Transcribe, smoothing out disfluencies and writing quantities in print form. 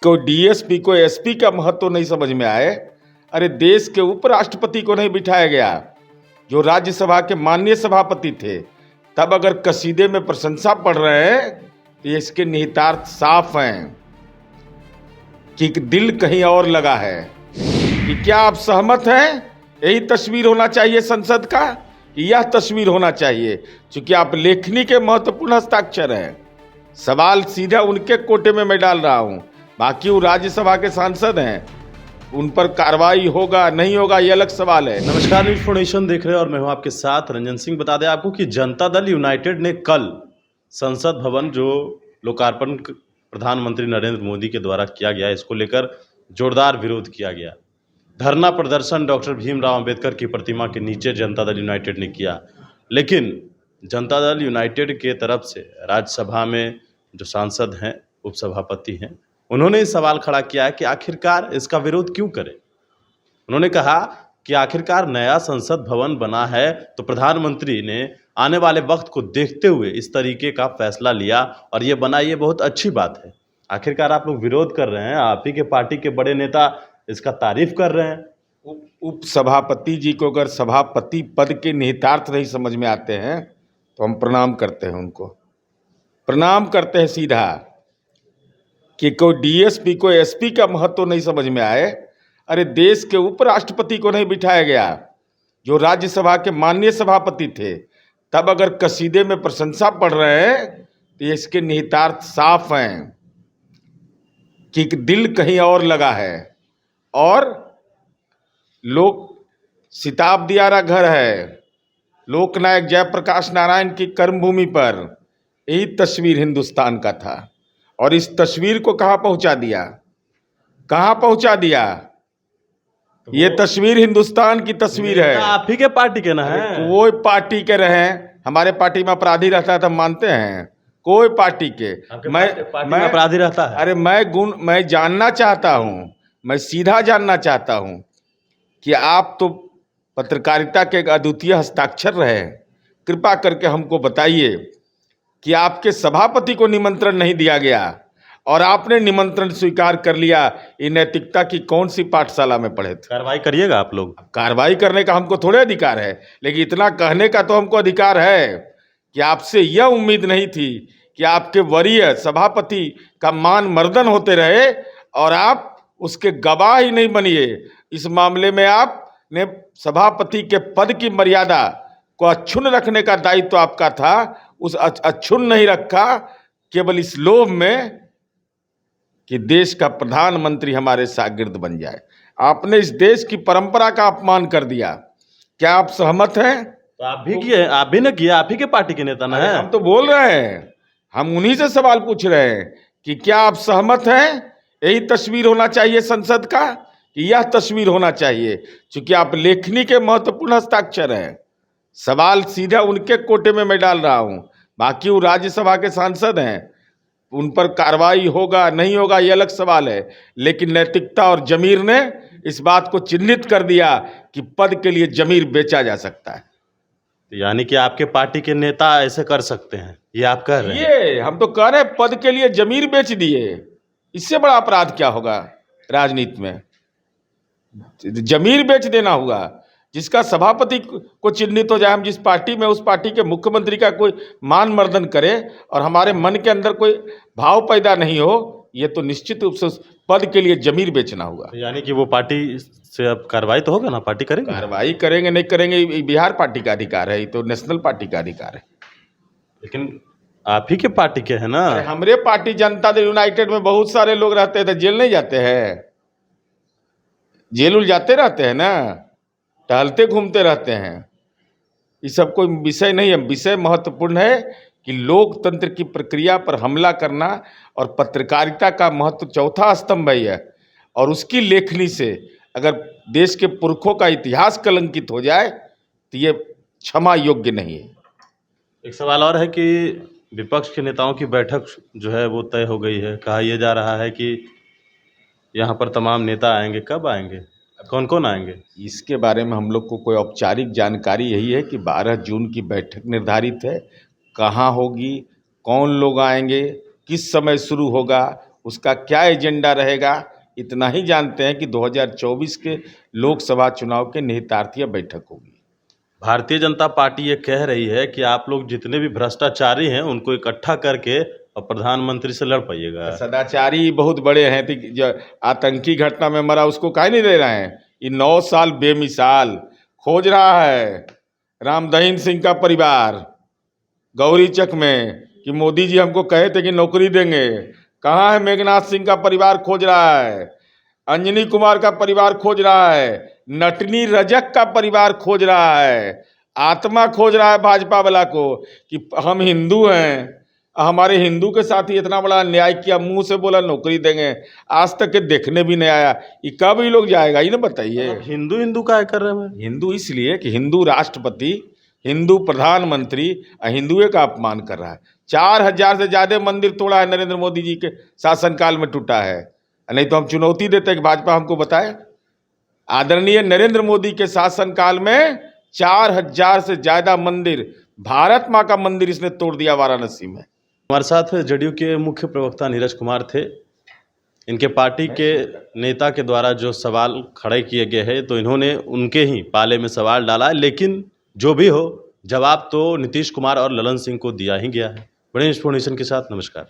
को डीएसपी को एसपी का महत्व नहीं समझ में आए। अरे देश के उपराष्ट्रपति को नहीं बिठाया गया, जो राज्यसभा के माननीय सभापति थे, तब अगर कसीदे में प्रशंसा पढ़ रहे हैं तो इसके निहितार्थ साफ हैं कि दिल कहीं और लगा है। कि क्या आप सहमत हैं? यही तस्वीर होना चाहिए संसद का, कि यह तस्वीर होना चाहिए? क्योंकि आप लेखनी के महत्वपूर्ण हस्ताक्षर हैं। सवाल सीधा उनके कोटे में मैं डाल रहा हूं, बाकी वो राज्यसभा के सांसद हैं, उन पर कार्रवाई होगा नहीं होगा ये अलग सवाल है। नमस्कार, न्यूज़ फॉर नेशन देख रहे हैं और मैं हूं आपके साथ रंजन सिंह। बता दें आपको कि जनता दल यूनाइटेड ने कल संसद भवन जो लोकार्पण प्रधानमंत्री नरेंद्र मोदी के द्वारा किया गया, इसको लेकर जोरदार विरोध किया गया। धरना प्रदर्शन डॉक्टर भीमराव अंबेडकर की प्रतिमा के नीचे जनता दल यूनाइटेड ने किया। लेकिन जनता दल यूनाइटेड के तरफ से राज्यसभा में जो सांसद हैं, उपसभापति हैं, उन्होंने ये सवाल खड़ा किया है कि आखिरकार इसका विरोध क्यों करें। उन्होंने कहा कि आखिरकार नया संसद भवन बना है तो प्रधानमंत्री ने आने वाले वक्त को देखते हुए इस तरीके का फैसला लिया और ये बना, ये बहुत अच्छी बात है। आखिरकार आप लोग विरोध कर रहे हैं, आप ही के पार्टी के बड़े नेता इसका तारीफ कर रहे हैं। उप सभापति जी को अगर सभापति पद के निहितार्थ नहीं समझ में आते हैं तो हम प्रणाम करते हैं, उनको प्रणाम करते हैं सीधा। कि कोई डीएसपी को एसपी का महत्व नहीं समझ में आए। अरे देश के उपराष्ट्रपति को नहीं बिठाया गया, जो राज्यसभा के माननीय सभापति थे, तब अगर कसीदे में प्रशंसा पढ़ रहे हैं तो इसके निहितार्थ साफ हैं कि दिल कहीं और लगा है। और लोक सिताबदियारा घर है, लोकनायक जयप्रकाश नारायण की कर्मभूमि पर यही तस्वीर हिंदुस्तान का था। और इस तस्वीर को कहाँ पहुँचा दिया, कहाँ पहुँचा दिया? ये तस्वीर हिंदुस्तान की तस्वीर है। आप ही के पार्टी के ना है, कोई पार्टी के रहे, हमारे पार्टी में अपराधी रहता है तो हम मानते हैं। कोई पार्टी के मैं अपराधी रहता है। अरे मैं जानना चाहता हूँ, मैं सीधा जानना चाहता हूँ कि आप तो पत्रकारिता के एक अद्वितीय हस्ताक्षर रहे, कृपा करके हमको बताइए कि आपके सभापति को निमंत्रण नहीं दिया गया और आपने निमंत्रण स्वीकार कर लिया। ये नैतिकता की कौन सी पाठशाला में पढ़े थे? कार्रवाई करिएगा आप लोग। कार्रवाई करने का हमको थोड़े अधिकार है, लेकिन इतना कहने का तो हमको अधिकार है कि आपसे यह उम्मीद नहीं थी कि आपके वरीय सभापति का मान मर्दन होते रहे और आप उसके गवाह ही नहीं बनिए। इस मामले में आपने सभापति के पद की मर्यादा को अक्षुण्ण रखने का दायित्व आपका था, उस अक्षुण्ण नहीं रखा, केवल इस लोभ में कि देश का प्रधानमंत्री हमारे शागिर्द बन जाए। आपने इस देश की परंपरा का अपमान कर दिया। क्या आप सहमत हैं? तो आप भी किए, आप भी ना किए, आप ही के पार्टी के नेता ना है। हम तो बोल रहे हैं, हम उन्हीं से सवाल पूछ रहे हैं कि क्या आप सहमत हैं? यही तस्वीर होना चाहिए संसद का, कि यह तस्वीर होना चाहिए? क्योंकि आप लेखनी के महत्वपूर्ण हस्ताक्षर हैं। सवाल सीधा उनके कोटे में मैं डाल रहा हूं, बाकी वो राज्यसभा के सांसद हैं, उन पर कार्रवाई होगा नहीं होगा ये अलग सवाल है। लेकिन नैतिकता और जमीर ने इस बात को चिन्हित कर दिया कि पद के लिए जमीर बेचा जा सकता है। यानी कि आपके पार्टी के नेता ऐसे कर सकते हैं, ये आप कह रहे हैं? ये हम तो कह रहे हैं, पद के लिए जमीर बेच दिए, इससे बड़ा अपराध क्या होगा राजनीति में? जमीर बेच देना हुआ। जिसका सभापति को चिन्हित हो जाए, हम जिस पार्टी में, उस पार्टी के मुख्यमंत्री का कोई मान मर्दन करे और हमारे मन के अंदर कोई भाव पैदा नहीं हो, ये तो निश्चित रूप से उस पद के लिए जमीर बेचना हुआ। यानी कि वो पार्टी से अब कार्रवाई तो होगा ना, पार्टी करेंगे? कार्रवाई करेंगे नहीं करेंगे ये बिहार पार्टी का अधिकार है, ये तो नेशनल पार्टी का अधिकार है। लेकिन आप ही के पार्टी के है ना। हमारे पार्टी जनता दल यूनाइटेड में बहुत सारे लोग रहते थे, जेल नहीं जाते हैं? जेल उल जाते रहते हैं ना, टहलते घूमते रहते हैं। ये सब कोई विषय नहीं है। विषय महत्वपूर्ण है कि लोकतंत्र की प्रक्रिया पर हमला करना और पत्रकारिता का महत्व चौथा स्तंभ है। और उसकी लेखनी से अगर देश के पुरखों का इतिहास कलंकित हो जाए तो ये क्षमा योग्य नहीं है। एक सवाल और है कि विपक्ष के नेताओं की बैठक जो है वो तय हो गई है। कहा यह जा रहा है कि यहाँ पर तमाम नेता आएंगे। कब आएंगे, कौन कौन आएंगे? इसके बारे में हम लोग को कोई औपचारिक जानकारी यही है कि 12 जून की बैठक निर्धारित है। कहाँ होगी, कौन लोग आएंगे, किस समय शुरू होगा, उसका क्या एजेंडा रहेगा, इतना ही जानते हैं कि 2024 के लोकसभा चुनाव के निहितार्थीय बैठक होगी। भारतीय जनता पार्टी ये कह रही है कि आप लोग जितने भी भ्रष्टाचारी हैं उनको इकट्ठा करके और प्रधानमंत्री से लड़ पाइएगा। सदाचारी बहुत बड़े हैं, तो जो आतंकी घटना में मरा उसको काहे नहीं दे रहे हैं। ये 9 साल बेमिसाल खोज रहा है रामदहीन सिंह का परिवार गौरीचक में कि मोदी जी हमको कहे थे कि नौकरी देंगे। कहाँ है मेघनाथ सिंह का परिवार खोज रहा है, अंजनी कुमार का परिवार खोज रहा है, नटनी रजक का परिवार खोज रहा है, आत्मा खोज रहा है भाजपा वाला को कि हम हिंदू हैं, हमारे हिंदू के साथ ही इतना बड़ा अन्याय किया, मुंह से बोला नौकरी देंगे, आज तक के देखने भी नहीं आया। ये कब ये लोग जाएगा ये ना बताइए। हिंदू हिंदू का कर रहे हैं? हिंदू इसलिए कि हिंदू राष्ट्रपति, हिंदू प्रधानमंत्री हिंदुए का अपमान कर रहा है। 4000 से ज्यादा मंदिर तोड़ा है नरेंद्र मोदी जी के शासनकाल में, टूटा है। नहीं तो हम चुनौती देते हैं कि भाजपा हमको बताए। आदरणीय नरेंद्र मोदी के शासनकाल में 4000 से ज्यादा मंदिर, भारत माँ का मंदिर इसने तोड़ दिया वाराणसी में। हमारे साथ जदयू के मुख्य प्रवक्ता नीरज कुमार थे। इनके पार्टी के नेता के द्वारा जो सवाल खड़े किए गए हैं तो इन्होंने उनके ही पाले में सवाल डाला है, लेकिन जो भी हो जवाब तो नीतीश कुमार और ललन सिंह को दिया ही गया है। बड़े इन्फॉर्मेशन के साथ नमस्कार।